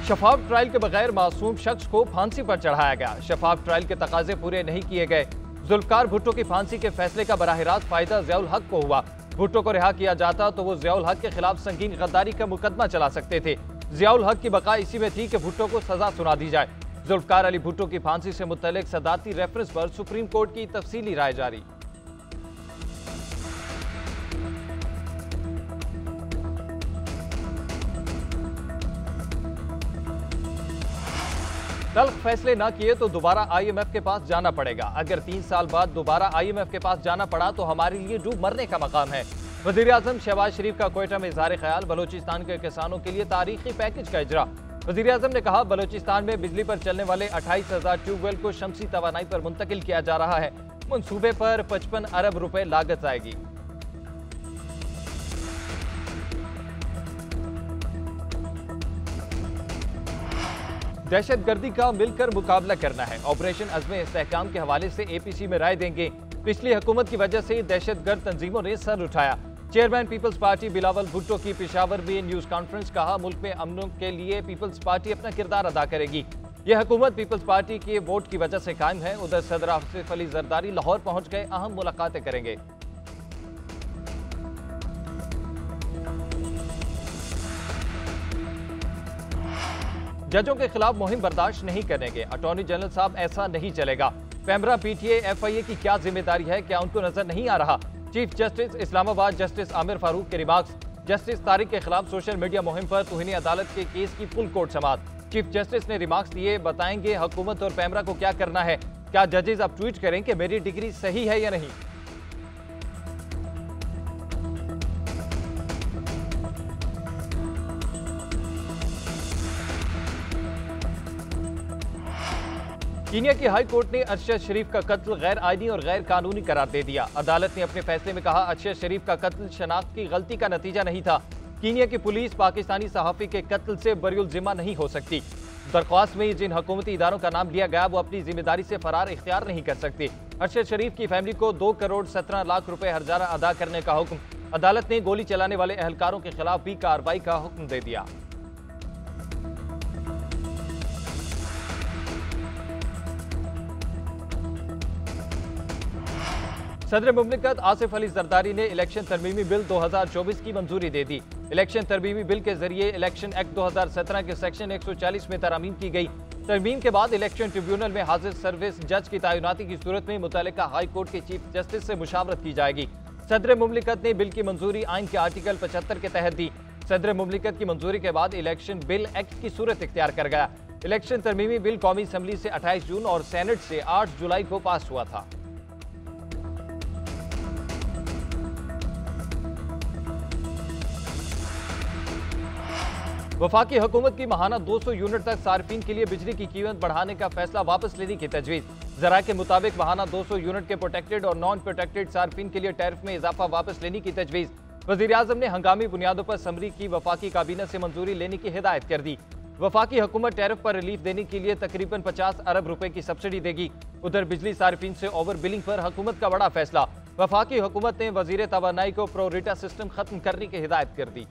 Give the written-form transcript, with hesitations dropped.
शफाफ trial के बगैर मासूम शख्स को फांसी पर चढ़ाया गया। शफाफ ट्रायल के तकाजे पूरे नहीं किए गए। जुल्फकार भुट्टो की फांसी के फैसले का बराह रास्त फायदा जियाउल हक को हुआ। भुट्टो को रिहा किया जाता तो वो जियाउल हक के खिलाफ संगीन गद्दारी का मुकदमा चला सकते थे। जियाउल हक की बका इसी में थी कि भुट्टो को सजा सुना दी जाए। जुल्फकार अली भुट्टो की फांसी से मुतल्लिक सदारती रेफरेंस पर सुप्रीम कोर्ट की तफसीली राय जारी। तल्ख फैसले न किए तो दोबारा IMF के पास जाना पड़ेगा। अगर 3 साल बाद दोबारा IMF के पास जाना पड़ा तो हमारे लिए डूब मरने का मकाम है। वजीर आजम शहबाज शरीफ का क्वेटा में इज़हार ख्याल। बलोचिस्तान के किसानों के लिए तारीखी पैकेज का इजरा। वजीर आजम ने कहा, बलोचिस्तान में बिजली पर चलने वाले 28,000 ट्यूबवेल को शमसी तवानाई पर मुंतकिल किया जा रहा है। मनसूबे पर 55 अरब रुपए लागत आएगी। दहशतगर्दी का मिलकर मुकाबला करना है। ऑपरेशन अज़्म इस्तेहकाम के हवाले से APC में राय देंगे। पिछली हुकूमत की वजह से दहशतगर्द तंजीमों ने सर उठाया। Chairman peoples party Bilawal Bhutto की पेशावर में न्यूज कॉन्फ्रेंस। कहा, मुल्क में अमन के लिए पीपल्स पार्टी अपना किरदार अदा करेगी। यह हुकूमत पीपल्स पार्टी के वोट की वजह से कायम है। उधर सदर आसिफ अली जरदारी लाहौर पहुंच गए, अहम मुलाकातें करेंगे। जजों के खिलाफ मुहिम बर्दाश्त नहीं करेंगे। अटॉर्नी जनरल साहब, ऐसा नहीं चलेगा। पैमरा PTA FIA की क्या जिम्मेदारी है, क्या उनको नजर नहीं आ रहा? Chief justice Islamabad justice Aamir Farooq के रिमार्क्स। जस्टिस तारिक के खिलाफ सोशल मीडिया मुहिम पर तौहीन अदालत के केस की फुल कोर्ट समाअत। चीफ जस्टिस ने रिमार्क्स दिए, बताएंगे हुकूमत और पैमरा को क्या करना है। क्या जजेस अब ट्वीट करें कि मेरी डिग्री सही है या नहीं? कीनिया की हाई कोर्ट ने अरशद शरीफ का कत्ल गैर आईनी और गैर कानूनी करार दे दिया। अदालत ने अपने फैसले में कहा, अरशद शरीफ का कत्ल शनाख्त की गलती का नतीजा नहीं था। कीनिया की पुलिस पाकिस्तानी सहाफी के कत्ल से बरिउल जिम्मा नहीं हो सकती। दरख्वास्त में जिन हुकूमती इदारों का नाम लिया गया वो अपनी जिम्मेदारी से फरार इख्तियार नहीं कर सकते। अरशद शरीफ की फैमिली को 2 करोड़ 17 लाख रुपए हर्जाना अदा करने का हुक्म। अदालत ने गोली चलाने वाले एहलकारों के खिलाफ भी कार्रवाई का हुक्म दे दिया। सदर मुमलिकत आसिफ अली जरदारी ने इलेक्शन तरमीमी बिल 2024 की मंजूरी दे दी। इलेक्शन तरमीमी बिल के जरिए इलेक्शन एक्ट 2017 के सेक्शन 140 में तरमीम की गई। तरमीम के बाद इलेक्शन ट्रिब्यूनल में हाजिर सर्विस जज की तैनाती की सूरत में मुतल्लिका हाई कोर्ट के चीफ जस्टिस से मुशावरत की जाएगी। सदर मुमलिकत ने बिल की मंजूरी आइन के आर्टिकल 75 के तहत दी। सदर मुमलिकत की मंजूरी के बाद इलेक्शन बिल एक्ट की सूरत इख्तियार कर गया। इलेक्शन तरमीमी बिल कौमी असम्बली से 28 जून और सेनेट से 8 जुलाई को पास हुआ था। वफाकी हुकूमत की माहाना 200 यूनिट तक सार्फिन के लिए बिजली की कीमत बढ़ाने का फैसला वापस लेने की तजवीज़। जरा के मुताबिक माहाना 200 यूनिट के प्रोटेक्टेड और नॉन प्रोटेक्टेड सार्फिन के लिए टैरिफ में इजाफा वापस लेने की तजवीज़। वज़ीर आज़म ने हंगामी बुनियादों पर समरी की वफाकी काबीना से मंजूरी लेने की हिदायत कर दी। वफाकी हुकूमत टैरिफ पर रिलीफ देने के लिए तकरीबन 50 अरब रुपए की सब्सिडी देगी। उधर बिजली सार्फिन से ओवर बिलिंग पर हुकूमत का बड़ा फैसला। वफाकी हुकूमत ने वज़ीर तवानाई को प्रोरेटा सिस्टम खत्म करने की हिदायत कर दी।